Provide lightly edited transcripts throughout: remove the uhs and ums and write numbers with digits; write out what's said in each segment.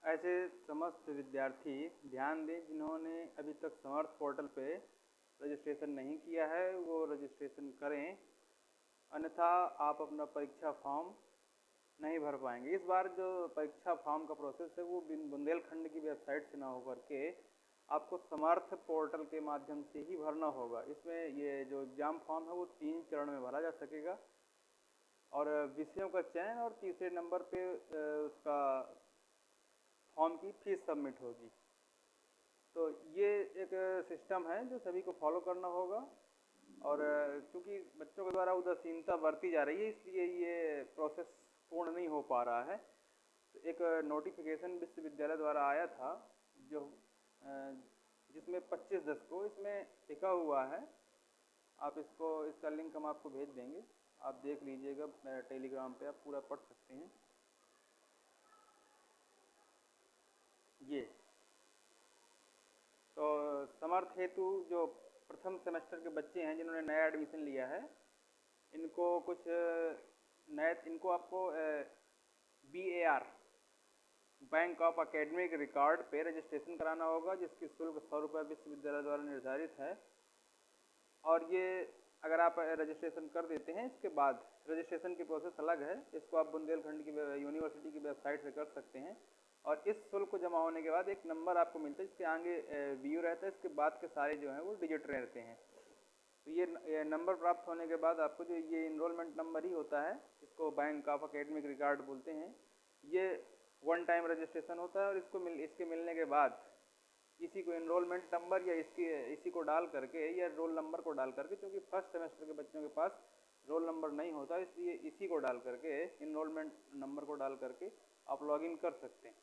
ऐसे समस्त विद्यार्थी ध्यान दें जिन्होंने अभी तक समर्थ पोर्टल पे रजिस्ट्रेशन नहीं किया है, वो रजिस्ट्रेशन करें, अन्यथा आप अपना परीक्षा फॉर्म नहीं भर पाएंगे। इस बार जो परीक्षा फॉर्म का प्रोसेस है वो बुंदेलखंड की वेबसाइट से ना होकर के आपको समर्थ पोर्टल के माध्यम से ही भरना होगा। इसमें ये जो एग्ज़ाम फॉर्म है वो 3 चरण में भरा जा सकेगा और विषयों का चयन और तीसरे नंबर पे उसका फॉर्म की फीस सबमिट होगी। तो ये एक सिस्टम है जो सभी को फॉलो करना होगा और क्योंकि बच्चों के द्वारा उदासीनता बरती जा रही है इसलिए ये प्रोसेस पूर्ण नहीं हो पा रहा है। तो एक नोटिफिकेशन विश्वविद्यालय द्वारा आया था जो जिसमें 25/10 को इसमें लिखा हुआ है। आप इसका लिंक हम आपको भेज देंगे, आप देख लीजिएगा, टेलीग्राम पे आप पूरा पढ़ सकते हैं। ये तो समर्थ हेतु जो प्रथम सेमेस्टर के बच्चे हैं जिन्होंने नया एडमिशन लिया है, इनको आपको BAR bank of academic record पे रजिस्ट्रेशन कराना होगा, जिसकी शुल्क 100 रुपये विश्वविद्यालय द्वारा निर्धारित है। और ये अगर आप रजिस्ट्रेशन कर देते हैं, इसके बाद रजिस्ट्रेशन की प्रोसेस अलग है, इसको आप बुंदेलखंड की यूनिवर्सिटी की वेबसाइट से कर सकते हैं। और इस शुल्क को जमा होने के बाद एक नंबर आपको मिलता है, इसके आगे व्यू रहता है, इसके बाद के सारे जो हैं वो डिजिट रहते हैं। तो ये नंबर प्राप्त होने के बाद आपको जो ये इनरोलमेंट नंबर ही होता है, इसको बैंक ऑफ एकेडमिक रिकॉर्ड बोलते हैं। ये 1 टाइम रजिस्ट्रेशन होता है और इसके मिलने के बाद इसी को इनरोलमेंट नंबर या इसी को डाल करके या रोल नंबर को डाल करके, क्योंकि फर्स्ट सेमेस्टर के बच्चों के पास रोल नंबर नहीं होता, इसलिए इसी को डाल करके इनरोलमेंट नंबर को डाल करके आप लॉगिन कर सकते हैं।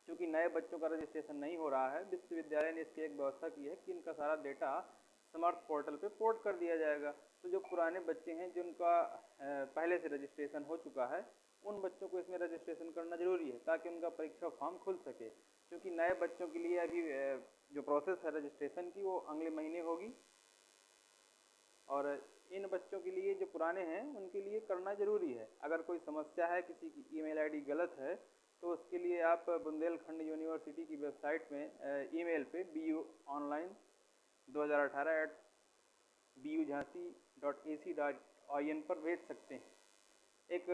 क्योंकि नए बच्चों का रजिस्ट्रेशन नहीं हो रहा है, विश्वविद्यालय ने इसकी एक व्यवस्था की है कि इनका सारा डेटा समर्थ पोर्टल पे पोर्ट कर दिया जाएगा। तो जो पुराने बच्चे हैं जिनका पहले से रजिस्ट्रेशन हो चुका है, उन बच्चों को इसमें रजिस्ट्रेशन करना जरूरी है ताकि उनका परीक्षा फॉर्म खुल सके। क्योंकि नए बच्चों के लिए अभी जो प्रोसेस है रजिस्ट्रेशन की वो अगले महीने होगी और इन बच्चों के लिए जो पुराने हैं उनके लिए करना जरूरी है। अगर कोई समस्या है, किसी की email ID गलत है, तो उसके लिए आप बुंदेलखंड यूनिवर्सिटी की वेबसाइट में ईमेल पे buonline2018@bujhansi.ac.in पर भेज सकते हैं। एक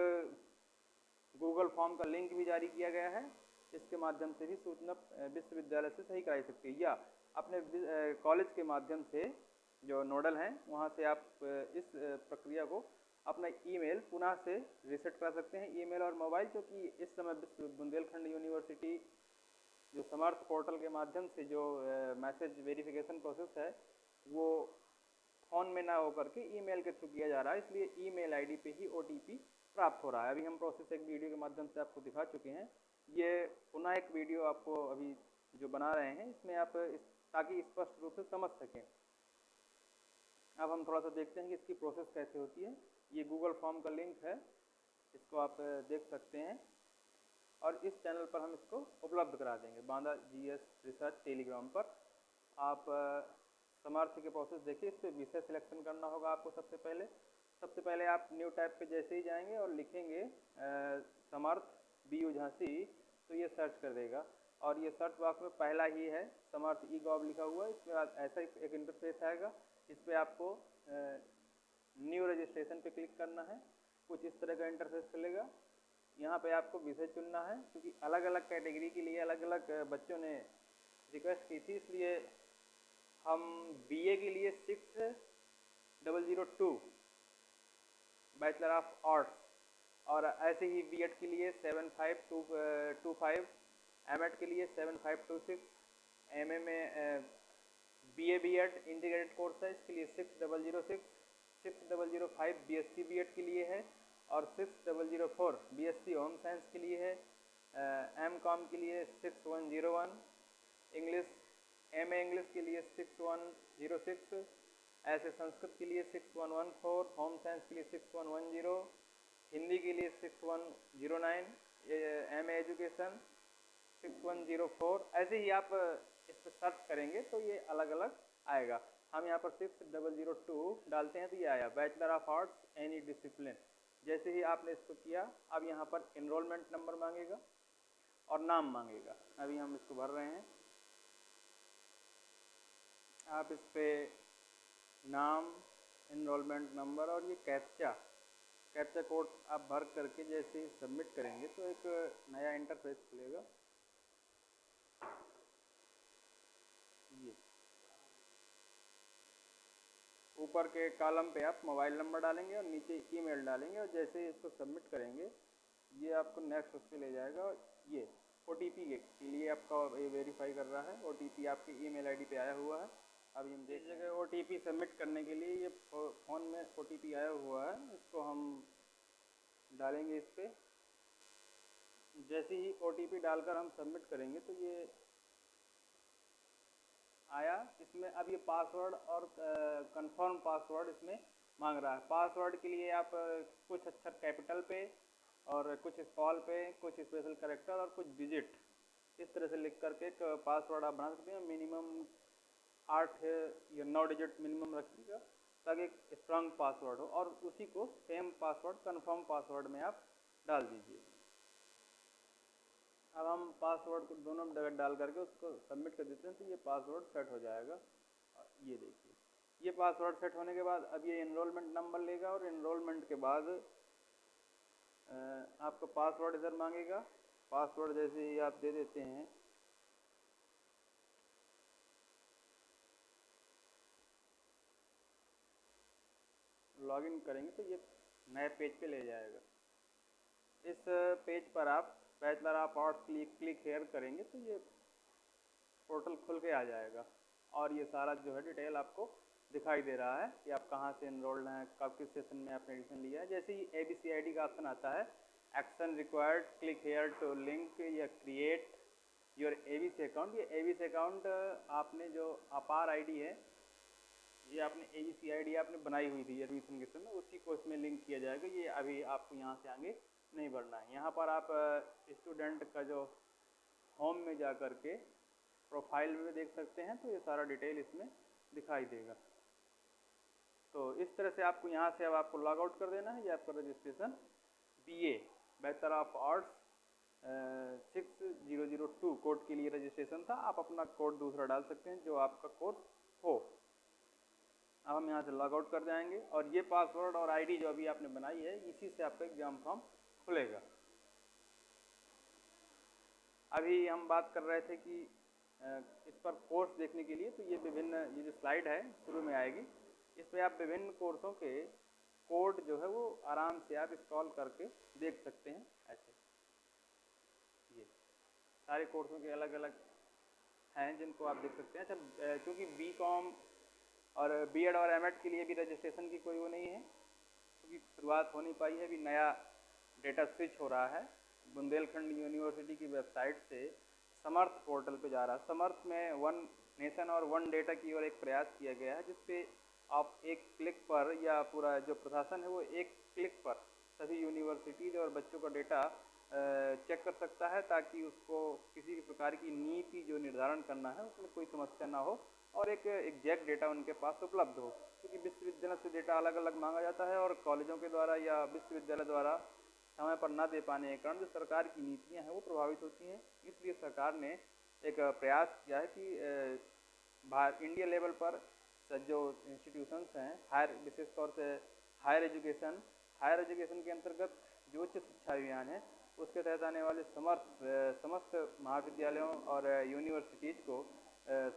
गूगल फॉर्म का लिंक भी जारी किया गया है, इसके माध्यम से भी सूचना विश्वविद्यालय से सही कराई सकती है, या अपने कॉलेज के माध्यम से जो नोडल हैं वहाँ से आप इस प्रक्रिया को अपना ईमेल पुनः से रीसेट करा सकते हैं, ईमेल और मोबाइल। क्योंकि इस समय बुंदेलखंड यूनिवर्सिटी जो समर्थ पोर्टल के माध्यम से जो मैसेज वेरिफिकेशन प्रोसेस है वो फ़ोन में ना होकर के ईमेल के थ्रू किया जा रहा है, इसलिए ईमेल ID पे ही OTP प्राप्त हो रहा है। अभी हम प्रोसेस एक वीडियो के माध्यम से आपको दिखा चुके हैं, ये पुनः एक वीडियो आपको अभी जो बना रहे हैं इसमें आप ताकि स्पष्ट रूप से समझ सकें। अब हम थोड़ा सा देखते हैं कि इसकी प्रोसेस कैसे होती है। ये गूगल फॉर्म का लिंक है, इसको आप देख सकते हैं और इस चैनल पर हम इसको उपलब्ध करा देंगे, बांदा GS रिसर्च टेलीग्राम पर। आप समर्थ के प्रोसेस देखिए। इस पर विषय सिलेक्शन करना होगा आपको। सबसे पहले आप न्यू टैब पे जैसे ही जाएंगे और लिखेंगे समर्थ BU झांसी, तो ये सर्च कर देगा और ये सर्च बॉक्स में पहला ही है समर्थ e-gov लिखा हुआ है। इसमें ऐसा एक इंटरफेस आएगा, इस पर आपको न्यू रजिस्ट्रेशन पे क्लिक करना है। कुछ इस तरह का इंटरफेस चलेगा। यहाँ पे आपको विषय चुनना है, क्योंकि अलग अलग कैटेगरी के लिए अलग अलग बच्चों ने रिक्वेस्ट की थी, इसलिए हम BA के लिए 6002 बैचलर ऑफ आर्ट्स और ऐसे ही B.Ed के लिए 7525, M.Ed के लिए 7526, MA में BA B.Ed इंटीग्रेटेड कोर्स है, इसके लिए 6006, 6005 BSc B.Ed के लिए है और 6004 BSc होम साइंस के लिए है। M.Com के लिए 6101, इंग्लिश MA इंग्लिश के लिए 6106, ऐसे संस्कृत के लिए 6114, होम साइंस के लिए 6110, हिंदी के लिए 6109, MA एजुकेशन 6104। ऐसे ही आप इस पर सर्च करेंगे तो ये अलग अलग आएगा। हम यहाँ पर 6002 डालते हैं तो ये आया bachelor of arts any discipline. जैसे ही आपने इसको किया, अब यहाँ पर इनरोलमेंट नंबर मांगेगा, और नाम मांगेगा। अभी हम इसको भर रहे हैं। आप इस पर नाम, एनरोलमेंट नंबर और ये कैप्चा कोड आप भर करके जैसे ही सबमिट करेंगे तो एक नया इंटरफेस खुलेगा। ये ऊपर के कॉलम पे आप मोबाइल नंबर डालेंगे और नीचे ईमेल डालेंगे और जैसे ही इसको सबमिट करेंगे ये आपको नेक्स्ट उस पर ले जाएगा। और ये OTP के लिए आपका ये वेरीफाई कर रहा है। OTP आपकी ईमेल आईडी पे आया हुआ है। अभी हम देख जगह OTP सबमिट करने के लिए ये फ़ोन में OTP आया हुआ है, इसको हम डालेंगे इस पर। जैसे ही OTP डालकर हम सबमिट करेंगे तो ये आया। इसमें अब ये पासवर्ड और कंफर्म पासवर्ड इसमें मांग रहा है। पासवर्ड के लिए आप कुछ अक्षर कैपिटल पे और कुछ स्मॉल पे, कुछ स्पेशल कैरेक्टर और कुछ डिजिट इस तरह से लिख करके एक पासवर्ड आप बना सकते हैं। मिनिमम 8 या 9 डिजिट मिनिमम रखिएगा ताकि एक स्ट्रांग पासवर्ड हो, और उसी को सेम पासवर्ड कंफर्म पासवर्ड में आप डाल दीजिए। अब हम पासवर्ड को दोनों जगह डाल करके उसको सबमिट कर देते हैं तो ये पासवर्ड सेट हो जाएगा। ये देखिए, ये पासवर्ड सेट होने के बाद अब ये एनरोलमेंट नंबर लेगा और एनरोलमेंट के बाद आपका पासवर्ड इधर मांगेगा। पासवर्ड जैसे ही आप दे देते हैं लॉगिन करेंगे तो ये नए पेज पे ले जाएगा। इस पेज पर आप bachelor of arts click here करेंगे तो ये पोर्टल खुल के आ जाएगा और ये सारा जो है डिटेल आपको दिखाई दे रहा है कि आप कहाँ से एनरोल्ड हैं, कब किस सेशन में आपने एडमिशन लिया है। जैसे ही ABCID का ऑप्शन आता है, action required, click here to link या क्रिएट योर ABC अकाउंट। ये ABC अकाउंट आपने जो अपार ID है, ये आपने ABCID आपने बनाई हुई थी एडमिशन के समय, उसी को इसमें लिंक किया जाएगा। ये अभी आपको यहाँ से आगे नहीं बढ़ना है। यहाँ पर आप स्टूडेंट का जो होम में जा कर के प्रोफाइल में देख सकते हैं तो ये सारा डिटेल इसमें दिखाई देगा। तो इस तरह से आपको यहाँ से अब आपको लॉग आउट कर देना है। ये आपका registration BA bachelor of arts 6002 code के लिए रजिस्ट्रेशन था। आप अपना कोड दूसरा डाल सकते हैं जो आपका कोड हो। अब हम यहाँ से लॉग आउट कर जाएंगे और ये पासवर्ड और ID जो अभी आपने बनाई है, इसी से आपका एग्जाम फॉर्म खुलेगा। अभी हम बात कर रहे थे कि इस पर कोर्स देखने के लिए तो ये विभिन्न, ये जो स्लाइड है शुरू में आएगी, इस पर आप विभिन्न कोर्सों के कोड जो है वो आराम से आप स्क्रॉल करके देख सकते हैं। ऐसे ये सारे कोर्सों के अलग अलग हैं जिनको आप देख सकते हैं। अच्छा, क्योंकि BCom और B.Ed और M.Ed के लिए भी रजिस्ट्रेशन की कोई वो नहीं है क्योंकि शुरुआत हो नहीं पाई है, अभी नया डेटा स्विच हो रहा है। बुंदेलखंड यूनिवर्सिटी की वेबसाइट से समर्थ पोर्टल पे जा रहा है। समर्थ में वन नेशन और वन डेटा की ओर एक प्रयास किया गया है, जिसपे आप एक क्लिक पर, या पूरा जो प्रशासन है वो एक क्लिक पर सभी यूनिवर्सिटीज़ और बच्चों का डेटा चेक कर सकता है ताकि उसको किसी भी प्रकार की नीति जो निर्धारण करना है उसमें कोई समस्या ना हो और एक एग्जैक्ट डेटा उनके पास उपलब्ध हो। क्योंकि विश्वविद्यालय से डेटा अलग अलग मांगा जाता है और कॉलेजों के द्वारा या विश्वविद्यालय द्वारा समय पर न दे पाने के कारण जो सरकार की नीतियां हैं वो प्रभावित होती हैं। इसलिए सरकार ने एक प्रयास किया है कि इंडिया लेवल पर जो इंस्टीट्यूशंस हैं, विशेष तौर से हायर एजुकेशन के अंतर्गत जो उच्च शिक्षा अभियान है उसके तहत आने वाले समस्त महाविद्यालयों और यूनिवर्सिटीज़ को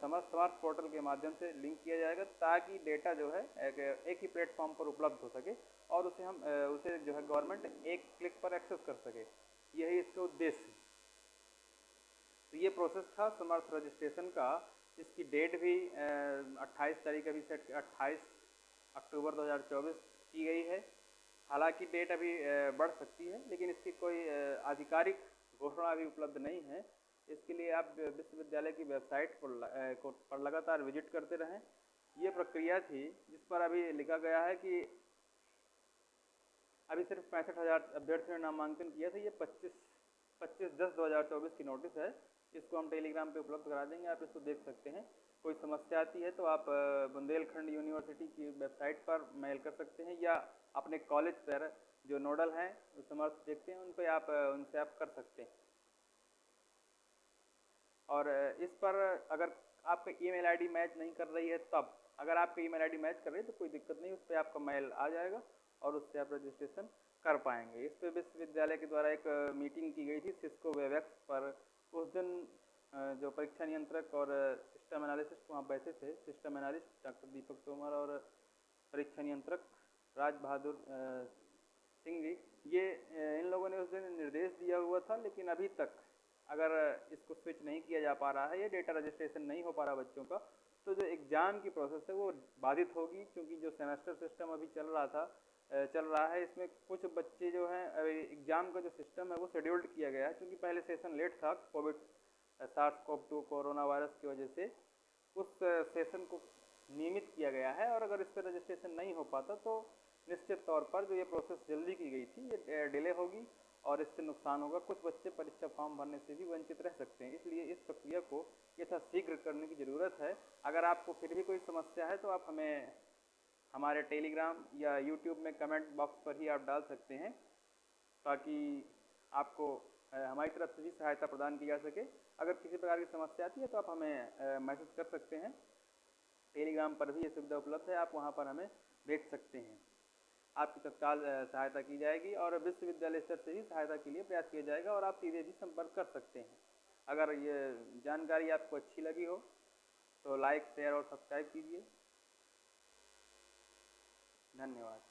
समर्थ पोर्टल के माध्यम से लिंक किया जाएगा ताकि डेटा जो है एक ही प्लेटफॉर्म पर उपलब्ध हो सके और उसे जो है गवर्नमेंट एक क्लिक पर एक्सेस कर सके। यही इसका उद्देश्य है। तो ये प्रोसेस था समर्थ रजिस्ट्रेशन का। इसकी डेट भी 28 तारीख अभी सेट 28 अक्टूबर 2024 की गई है। हालांकि डेट अभी बढ़ सकती है लेकिन इसकी कोई आधिकारिक घोषणा अभी उपलब्ध नहीं है। इसके लिए आप विश्वविद्यालय की वेबसाइट पर लगातार विजिट करते रहें। ये प्रक्रिया थी जिस पर अभी लिखा गया है कि अभी सिर्फ 65,000 अभ्यर्थियों ने नामांकन किया था। ये 25/10/2024 की नोटिस है। इसको हम टेलीग्राम पे उपलब्ध करा देंगे, आप इसको देख सकते हैं। कोई समस्या आती है तो आप बुंदेलखंड यूनिवर्सिटी की वेबसाइट पर मेल कर सकते हैं या अपने कॉलेज पर जो नोडल हैं समर्थ देखते हैं उन पर आप उनसे आप कर सकते हैं। और इस पर अगर आपका ईमेल आईडी मैच नहीं कर रही है तब, अगर आपका ईमेल आईडी मैच कर रही है तो कोई दिक्कत नहीं, उस पर आपका मेल आ जाएगा और उससे आप रजिस्ट्रेशन कर पाएंगे। इस पर विश्वविद्यालय के द्वारा एक मीटिंग की गई थी सिस्को वेबएक्स पर। उस दिन जो परीक्षा नियंत्रक और सिस्टम एनालिसिस्ट वहाँ बैठे थे, सिस्टम एनालिस्ट डॉक्टर दीपक तोमर और परीक्षा नियंत्रक राज बहादुर सिंह जी, ये इन लोगों ने उस दिन निर्देश दिया हुआ था, लेकिन अभी तक अगर इसको स्विच नहीं किया जा पा रहा है, ये डेटा रजिस्ट्रेशन नहीं हो पा रहा बच्चों का, तो जो एग्ज़ाम की प्रोसेस है वो बाधित होगी। क्योंकि जो सेमेस्टर सिस्टम अभी चल रहा है, इसमें कुछ बच्चे जो हैं एग्ज़ाम का जो सिस्टम है वो शेड्यूल्ड किया गया है। क्योंकि पहले सेशन लेट था कोविड SARS-CoV-2 कोरोना वायरस की वजह से, उस सेशन को नियमित किया गया है। और अगर इस पर रजिस्ट्रेशन नहीं हो पाता तो निश्चित तौर पर जो ये प्रोसेस जल्दी की गई थी ये डिले होगी और इससे नुकसान होगा। कुछ बच्चे परीक्षा फॉर्म भरने से भी वंचित रह सकते हैं, इसलिए इस प्रक्रिया को यथाशीघ्र करने की ज़रूरत है। अगर आपको फिर भी कोई समस्या है तो आप हमें हमारे टेलीग्राम या यूट्यूब में कमेंट बॉक्स पर ही आप डाल सकते हैं, ताकि आपको हमारी तरफ से भी सहायता प्रदान की जा सके। अगर किसी प्रकार की समस्या आती है तो आप हमें मैसेज कर सकते हैं। टेलीग्राम पर भी ये सुविधा उपलब्ध है, आप वहाँ पर हमें भेज सकते हैं। आपकी तत्काल सहायता की जाएगी और विश्वविद्यालय स्तर से ही सहायता के लिए प्रयास किया जाएगा और आप सीधे भी संपर्क कर सकते हैं। अगर ये जानकारी आपको अच्छी लगी हो तो लाइक, शेयर और सब्सक्राइब कीजिए। धन्यवाद।